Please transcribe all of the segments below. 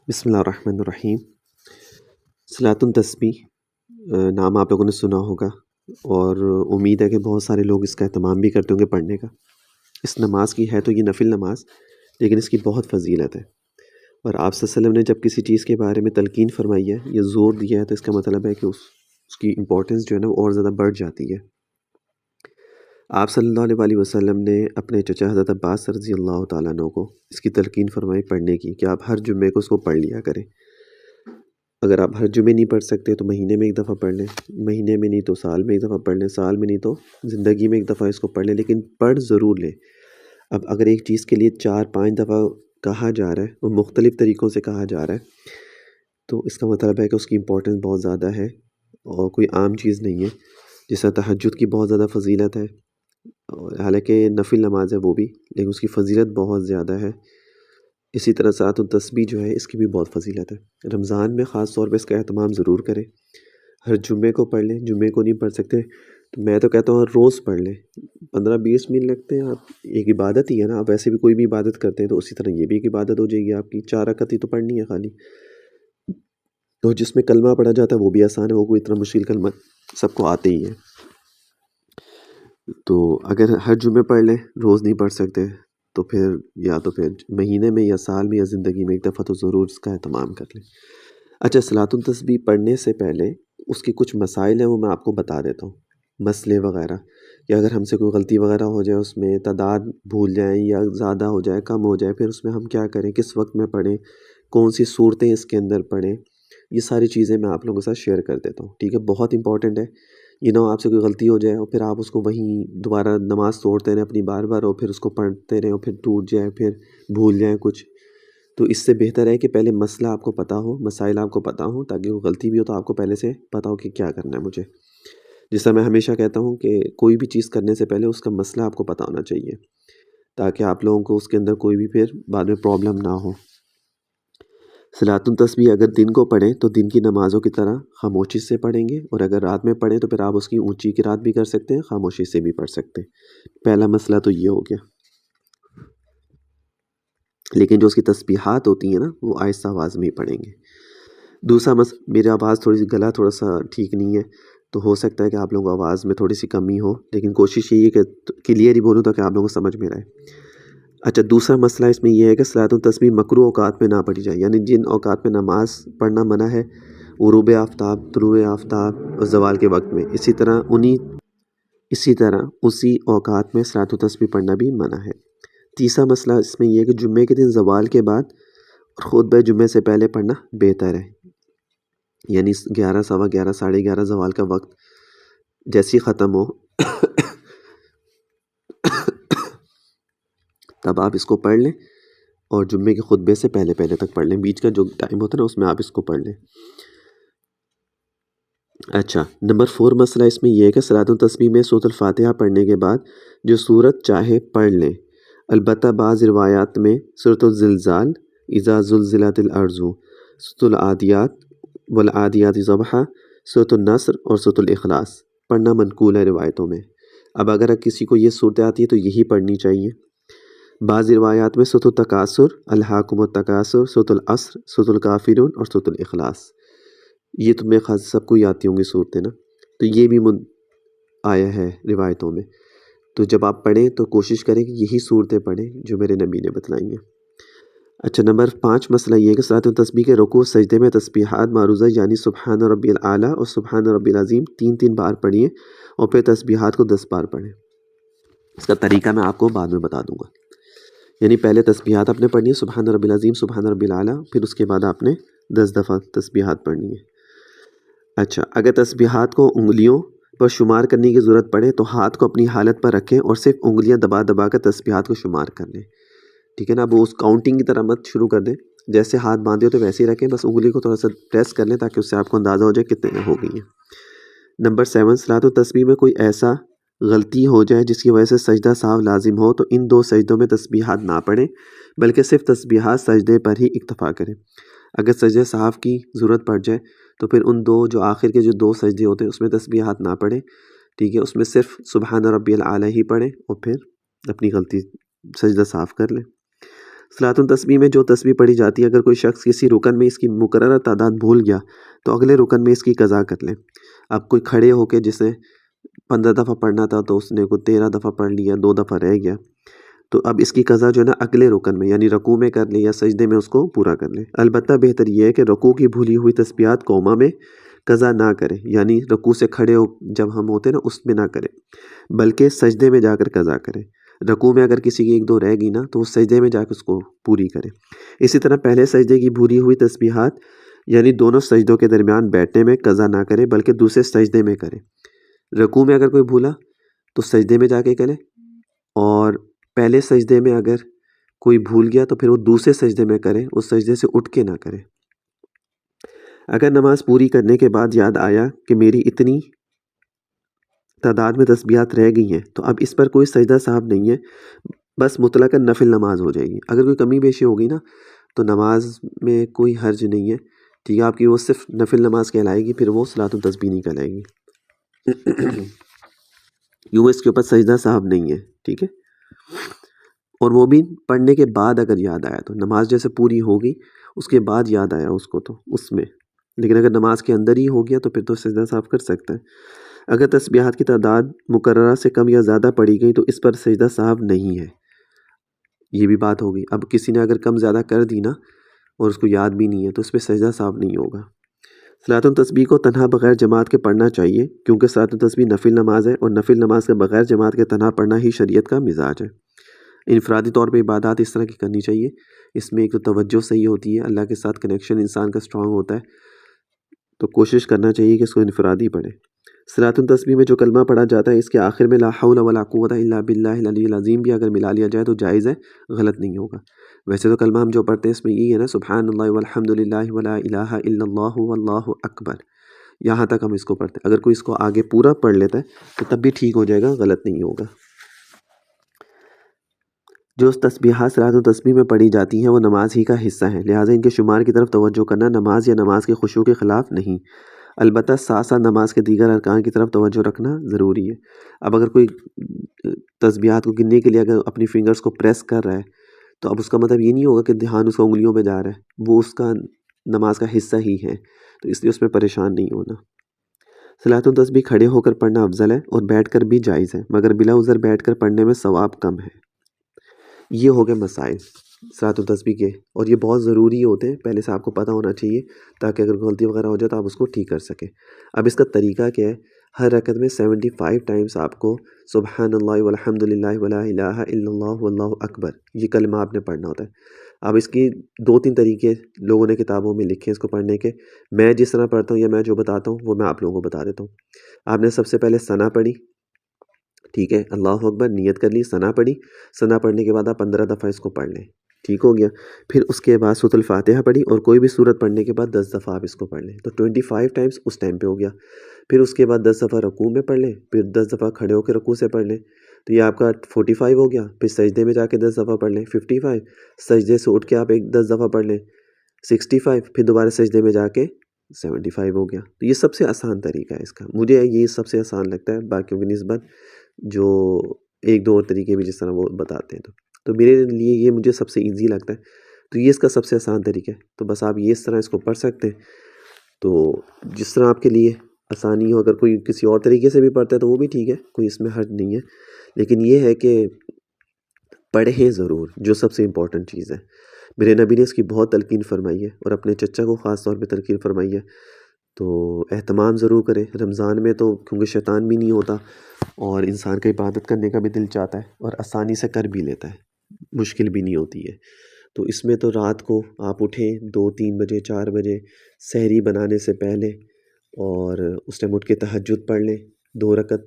بسم اللہ الرحمن الرحیم۔ صلاۃ التسبیح نام آپ لوگوں نے سنا ہوگا، اور امید ہے کہ بہت سارے لوگ اس کا اہتمام بھی کرتے ہوں گے پڑھنے کا۔ اس نماز کی ہے تو یہ نفل نماز، لیکن اس کی بہت فضیلت ہے، اور آپ صلی اللہ علیہ وسلم نے جب کسی چیز کے بارے میں تلقین فرمائی ہے یا زور دیا ہے تو اس کا مطلب ہے کہ اس کی امپورٹنس جو ہے نا وہ اور زیادہ بڑھ جاتی ہے۔ آپ صلی اللہ علیہ وسلم نے اپنے چچا حضرت عباس رضی اللہ تعالیٰ عنہ کو اس کی تلقین فرمائی پڑھنے کی کہ آپ ہر جمعے کو اس کو پڑھ لیا کریں۔ اگر آپ ہر جمعے نہیں پڑھ سکتے تو مہینے میں ایک دفعہ پڑھ لیں، مہینے میں نہیں تو سال میں ایک دفعہ پڑھ لیں، سال میں نہیں تو زندگی میں ایک دفعہ اس کو پڑھ لیں، لیکن پڑھ ضرور لیں۔ اب اگر ایک چیز کے لیے 4-5 دفعہ کہا جا رہا ہے، وہ مختلف طریقوں سے کہا جا رہا ہے، تو اس کا مطلب ہے کہ اس کی امپورٹنس بہت زیادہ ہے اور کوئی عام چیز نہیں ہے۔ جس طرح تہجد کی بہت زیادہ فضیلت ہے، حالانکہ نفل نماز ہے وہ بھی، لیکن اس کی فضیلت بہت زیادہ ہے۔ اسی طرح صلاۃ التسبیح جو ہے اس کی بھی بہت فضیلت ہے۔ رمضان میں خاص طور پہ اس کا اہتمام ضرور کریں، ہر جمعے کو پڑھ لیں۔ جمعے کو نہیں پڑھ سکتے تو میں تو کہتا ہوں ہر روز پڑھ لیں، 15-20 منٹ لگتے ہیں، آپ ایک عبادت ہی ہے نا، آپ ویسے بھی کوئی بھی عبادت کرتے ہیں تو اسی طرح یہ بھی ایک عبادت ہو جائے گی آپ کی۔ 4 رکعت ہی تو پڑھنی ہے خالی، تو جس میں کلمہ پڑھا جاتا ہے وہ بھی آسان ہے، وہ کوئی اتنا مشکل کلمہ سب کو آتے ہی ہے۔ تو اگر ہر جمعے پڑھ لیں، روز نہیں پڑھ سکتے تو پھر یا تو پھر مہینے میں یا سال میں یا زندگی میں ایک دفعہ تو ضرور اس کا اہتمام کر لیں۔ اچھا، صلاۃ التسبیح پڑھنے سے پہلے اس کے کچھ مسائل ہیں، وہ میں آپ کو بتا دیتا ہوں، مسئلے وغیرہ، کہ اگر ہم سے کوئی غلطی وغیرہ ہو جائے، اس میں تعداد بھول جائیں یا زیادہ ہو جائے کم ہو جائے، پھر اس میں ہم کیا کریں، کس وقت میں پڑھیں، کون سی صورتیں اس کے اندر پڑھیں، یہ ساری چیزیں میں آپ لوگوں کے ساتھ شیئر کر دیتا ہوں، ٹھیک ہے؟ بہت امپورٹنٹ ہے یہ نہ آپ سے کوئی غلطی ہو جائے اور پھر آپ اس کو وہیں دوبارہ نماز توڑتے رہیں اپنی بار بار، اور پھر اس کو پڑھتے رہیں اور پھر ٹوٹ جائے، پھر بھول جائیں کچھ۔ تو اس سے بہتر ہے کہ پہلے مسئلہ آپ کو پتہ ہو، مسائل آپ کو پتہ ہوں، تاکہ وہ غلطی بھی ہو تو آپ کو پہلے سے پتہ ہو کہ کیا کرنا ہے مجھے۔ جس طرح میں ہمیشہ کہتا ہوں کہ کوئی بھی چیز کرنے سے پہلے اس کا مسئلہ آپ کو پتہ ہونا چاہیے، تاکہ آپ لوگوں کو اس کے اندر کوئی بھی پھر بعد میں پرابلم نہ ہو۔ صلاۃ التسبیح اگر دن کو پڑھیں تو دن کی نمازوں کی طرح خاموشی سے پڑھیں گے، اور اگر رات میں پڑھیں تو پھر آپ اس کی اونچی قرات بھی کر سکتے ہیں، خاموشی سے بھی پڑھ سکتے ہیں۔ پہلا مسئلہ تو یہ ہو گیا، لیکن جو اس کی تسبیحات ہوتی ہیں نا وہ آہستہ آواز میں ہی پڑھیں گے۔ دوسرا میری آواز تھوڑی سی گلا تھوڑا سا ٹھیک نہیں ہے، تو ہو سکتا ہے کہ آپ لوگوں کو آواز میں تھوڑی سی کمی ہو، لیکن کوشش یہی ہے کہ کلیئر ہی بولوں تاکہ آپ لوگوں کو سمجھ میں آئے۔ اچھا، دوسرا مسئلہ اس میں یہ ہے کہ صلاۃ التسبیح مکروہ اوقات میں نہ پڑھی جائے، یعنی جن اوقات میں نماز پڑھنا منع ہے، غروب آفتاب، طلوع آفتاب اور زوال کے وقت میں، اسی طرح اسی اوقات میں صلاۃ التسبیح پڑھنا بھی منع ہے۔ تیسرا مسئلہ اس میں یہ ہے کہ جمعے کے دن زوال کے بعد اور خطبہ جمعے سے پہلے پڑھنا بہتر ہے، یعنی 11، 11:15، 11:30 زوال کا وقت جیسی ختم ہو تب آپ اس کو پڑھ لیں، اور جمعے کے خطبے سے پہلے تک پڑھ لیں، بیچ کا جو ٹائم ہوتا ہے نا اس میں آپ اس کو پڑھ لیں۔ اچھا، نمبر 4 مسئلہ اس میں یہ ہے کہ صلاۃ التسبیح میں سورۃ الفاتحہ پڑھنے کے بعد جو سورت چاہے پڑھ لیں، البتہ بعض روایات میں سورۃ الزلزال، اذا زلزلت الارض، سورۃ العادیات والعادیات ضبحا، سورۃ النصر اور سورۃ الاخلاص پڑھنا منقول ہے روایتوں میں۔ اب اگر کسی کو یہ صورتیں آتی ہے تو یہی پڑھنی چاہیے۔ بعض روایات میں سورۃ التکاثر، الہاکم التکاثر، سورۃ العصر، سورۃ الکافرون اور سورۃ الاخلاص، یہ تمہیں خاص سب کو ہی آتی ہوں گی صورتیں نا، تو یہ بھی آیا ہے روایتوں میں۔ تو جب آپ پڑھیں تو کوشش کریں کہ یہی صورتیں پڑھیں جو میرے نبی نے بتلائی ہیں۔ اچھا، نمبر 5 مسئلہ یہ ہے کہ صلاۃ التسبیح کے رکوع سجدے میں تسبیحات معروضہ یعنی سبحان ربی الاعلیٰ اور سبحان ربی العظیم 3 بار پڑھیے، اور پھر تسبیحات کو 10 بار پڑھیں۔ اس کا طریقہ میں آپ کو بعد میں بتا دوں گا، یعنی پہلے تسبیحات آپ نے پڑھنی ہے سبحان ربی العظیم، سبحان ربی الاعلیٰ، پھر اس کے بعد آپ نے 10 دفعہ تسبیحات پڑھنی ہے۔ اچھا، اگر تسبیحات کو انگلیوں پر شمار کرنے کی ضرورت پڑے تو ہاتھ کو اپنی حالت پر رکھیں اور صرف انگلیاں دبا دبا کر تسبیحات کو شمار کر لیں، ٹھیک ہے نا؟ اب اس کاؤنٹنگ کی طرح مت شروع کر دیں، جیسے ہاتھ باندھے ہو تو ویسے ہی رکھیں، بس انگلی کو تھوڑا سا پریس کر لیں تاکہ اس سے آپ کو اندازہ ہو جائے کتنے ہو گئی ہیں۔ نمبر 7، صلاۃ التسبیح میں کوئی ایسا غلطی ہو جائے جس کی وجہ سے سجدہ سہو لازم ہو تو ان 2 سجدوں میں تسبیحات نہ پڑھیں، بلکہ صرف تسبیحات سجدے پر ہی اکتفا کریں۔ اگر سجدہ سہو کی ضرورت پڑ جائے تو پھر ان جو آخر کے جو 2 سجدے ہوتے ہیں اس میں تسبیحات نہ پڑھیں، ٹھیک ہے؟ اس میں صرف سبحان ربی الاعلیٰ ہی پڑھیں اور پھر اپنی غلطی سجدہ صاف کر لیں۔ صلاۃ التسبیح میں جو تسبیح پڑھی جاتی ہے، اگر کوئی شخص کسی رکن میں اس کی مقررہ تعداد بھول گیا تو اگلے رکن میں اس کی قضا کر لیں۔ اب کوئی کھڑے ہو کے جسے 15 دفعہ پڑھنا تھا تو اس نے کوئی 13 دفعہ پڑھ لیا، 2 دفعہ رہ گیا، تو اب اس کی قضا جو ہے نا اگلے رکن میں یعنی رکوع میں کر لیں یا سجدے میں اس کو پورا کر لیں۔ البتہ بہتر یہ ہے کہ رکوع کی بھولی ہوئی تسبیحات قوما میں قضا نہ کرے، یعنی رکوع سے کھڑے ہو جب ہم ہوتے ہیں نا اس میں نہ کرے، بلکہ سجدے میں جا کر قضا کرے۔ رکوع میں اگر کسی کی 1-2 رہ گئی نا تو وہ سجدے میں جا کے اس کو پوری کرے۔ اسی طرح پہلے سجدے کی بھولی ہوئی تسبیحات یعنی دونوں سجدوں کے درمیان بیٹھنے میں قضا نہ کرے بلکہ دوسرے سجدے میں کرے۔ رکوع میں اگر کوئی بھولا تو سجدے میں جا کے کرے، اور پہلے سجدے میں اگر کوئی بھول گیا تو پھر وہ دوسرے سجدے میں کرے، اس سجدے سے اٹھ کے نہ کرے۔ اگر نماز پوری کرنے کے بعد یاد آیا کہ میری اتنی تعداد میں تسبیحات رہ گئی ہیں تو اب اس پر کوئی سجدہ صاحب نہیں ہے، بس مطلقاً نفل نماز ہو جائے گی۔ اگر کوئی کمی بیشی ہو گئی نا تو نماز میں کوئی حرج نہیں ہے، ٹھیک ہے، آپ کی وہ صرف نفل نماز کہلائے گی، پھر وہ صلاۃ التسبیح نہیں کہلائے گی۔ یوں اس کے اوپر سجدہ صاحب نہیں ہے، ٹھیک ہے، اور وہ بھی پڑھنے کے بعد اگر یاد آیا تو نماز جیسے پوری ہوگی اس کے بعد یاد آیا اس کو تو اس میں، لیکن اگر نماز کے اندر ہی ہو گیا تو پھر تو سجدہ صاحب کر سکتا ہے۔ اگر تسبیحات کی تعداد مقررہ سے کم یا زیادہ پڑھی گئی تو اس پر سجدہ صاحب نہیں ہے، یہ بھی بات ہوگی۔ اب کسی نے اگر کم زیادہ کر دی نا اور اس کو یاد بھی نہیں ہے تو اس پہ سجدہ صاحب نہیں ہوگا۔ صلاۃ التسبیح کو تنہا بغیر جماعت کے پڑھنا چاہیے، کیونکہ صلاۃ التسبیح نفل نماز ہے اور نفل نماز کے بغیر جماعت کے تنہا پڑھنا ہی شریعت کا مزاج ہے۔ انفرادی طور پہ عبادات اس طرح کی کرنی چاہیے، اس میں ایک تو توجہ صحیح ہوتی ہے، اللہ کے ساتھ کنیکشن انسان کا اسٹرانگ ہوتا ہے، تو کوشش کرنا چاہیے کہ اس کو انفرادی پڑھے۔ صلاۃ التسبیح میں جو کلمہ پڑھا جاتا ہے اس کے آخر میں لا حول ولا قوت الا باللہ العلی العظیم بھی اگر ملا لیا جائے تو جائز ہے، غلط نہیں ہوگا۔ ویسے تو کلمہ ہم جو پڑھتے ہیں اس میں یہی ہے نا، سبحان اللہ والحمد للہ ولا الہ الا اللہ واللہ اکبر، یہاں تک ہم اس کو پڑھتے ہیں۔ اگر کوئی اس کو آگے پورا پڑھ لیتا ہے تو تب بھی ٹھیک ہو جائے گا، غلط نہیں ہوگا۔ جو تسبیحات صلاۃ التسبیح میں پڑھی جاتی ہیں وہ نماز ہی کا حصہ ہیں، لہٰذا ان کے شمار کی طرف توجہ کرنا نماز یا نماز کے خشوع کے خلاف نہیں، البتہ ساتھ ساتھ نماز کے دیگر ارکان کی طرف توجہ رکھنا ضروری ہے۔ اب اگر کوئی تسبیحات کو گننے کے لیے اگر اپنی فنگرز کو پریس کر رہا ہے تو اب اس کا مطلب یہ نہیں ہوگا کہ دھیان اس کا انگلیوں پہ جا رہا ہے، وہ اس کا نماز کا حصہ ہی ہے، تو اس لیے اس میں پریشان نہیں ہونا۔ صلاۃ التسبیح کھڑے ہو کر پڑھنا افضل ہے اور بیٹھ کر بھی جائز ہے، مگر بلا عذر بیٹھ کر پڑھنے میں ثواب کم ہے۔ یہ ہو گئے مسائل صلاۃ التسبیح کے، اور یہ بہت ضروری ہوتے ہیں، پہلے سے آپ کو پتہ ہونا چاہیے تاکہ اگر غلطی وغیرہ ہو جائے تو آپ اس کو ٹھیک کر سکیں۔ اب اس کا طریقہ کیا ہے؟ ہر رکعت میں 75 ٹائمز آپ کو سبحان اللہ والحمد للہ ولا الہ الا اللہ واللہ اکبر یہ کلمہ آپ نے پڑھنا ہوتا ہے۔ اب اس کی 2-3 طریقے لوگوں نے کتابوں میں لکھے ہیں اس کو پڑھنے کے، میں جس طرح پڑھتا ہوں یا میں جو بتاتا ہوں وہ میں آپ لوگوں کو بتا دیتا ہوں۔ آپ نے سب سے پہلے ثنا پڑھی، ٹھیک ہے، اللہ اکبر نیت کر لی، ثنا پڑھی، ثنا پڑھنے کے بعد آپ 15 دفعہ اس کو پڑھ لیں، ٹھیک ہو گیا۔ پھر اس کے بعد سورۃ الفاتحہ پڑھی اور کوئی بھی سورت پڑھنے کے بعد 10 دفعہ آپ اس کو پڑھ لیں، تو 25 ٹائمز اس ٹائم پہ ہو گیا۔ پھر اس کے بعد 10 دفعہ رکوع میں پڑھ لیں، پھر 10 دفعہ کھڑے ہو کے رکوع سے پڑھ لیں، تو یہ آپ کا 45 ہو گیا۔ پھر سجدے میں جا کے 10 دفعہ پڑھ لیں، 55۔ سجدے سے اٹھ کے آپ 10 دفعہ پڑھ لیں، 65۔ پھر دوبارہ سجدے میں جا کے 75 ہو گیا۔ تو یہ سب سے آسان طریقہ ہے اس کا، مجھے یہ سب سے آسان لگتا ہے باقیوں کی نسبت، جو 1-2 اور طریقے بھی جس طرح وہ بتاتے ہیں، تو میرے لیے یہ مجھے سب سے ایزی لگتا ہے، تو یہ اس کا سب سے آسان طریقہ ہے۔ تو بس آپ یہ اس طرح اس کو پڑھ سکتے ہیں، تو جس طرح آپ کے لیے آسانی ہو، اگر کوئی کسی اور طریقے سے بھی پڑھتا ہے تو وہ بھی ٹھیک ہے، کوئی اس میں حرج نہیں ہے، لیکن یہ ہے کہ پڑھیں ضرور، جو سب سے امپورٹنٹ چیز ہے۔ میرے نبی نے اس کی بہت تلقین فرمائی ہے اور اپنے چچا کو خاص طور پہ تلقین فرمائی ہے، تو اہتمام ضرور کریں۔ رمضان میں تو کیونکہ شیطان بھی نہیں ہوتا اور انسان کا عبادت کرنے کا بھی دل چاہتا ہے اور آسانی سے کر بھی لیتا ہے، مشکل بھی نہیں ہوتی ہے، تو اس میں تو رات کو آپ اٹھیں 2-3 بجے 4 بجے سحری بنانے سے پہلے، اور اس ٹائم اٹھ کے تہجد پڑھ لیں، 2 رکعت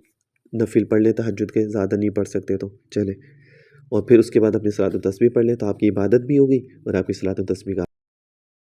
نفل پڑھ لیں تہجد کے، زیادہ نہیں پڑھ سکتے تو چلیں، اور پھر اس کے بعد اپنی صلاۃ التسبیح پڑھ لیں، تو آپ کی عبادت بھی ہوگی اور آپ کی صلاۃ التسبیح کا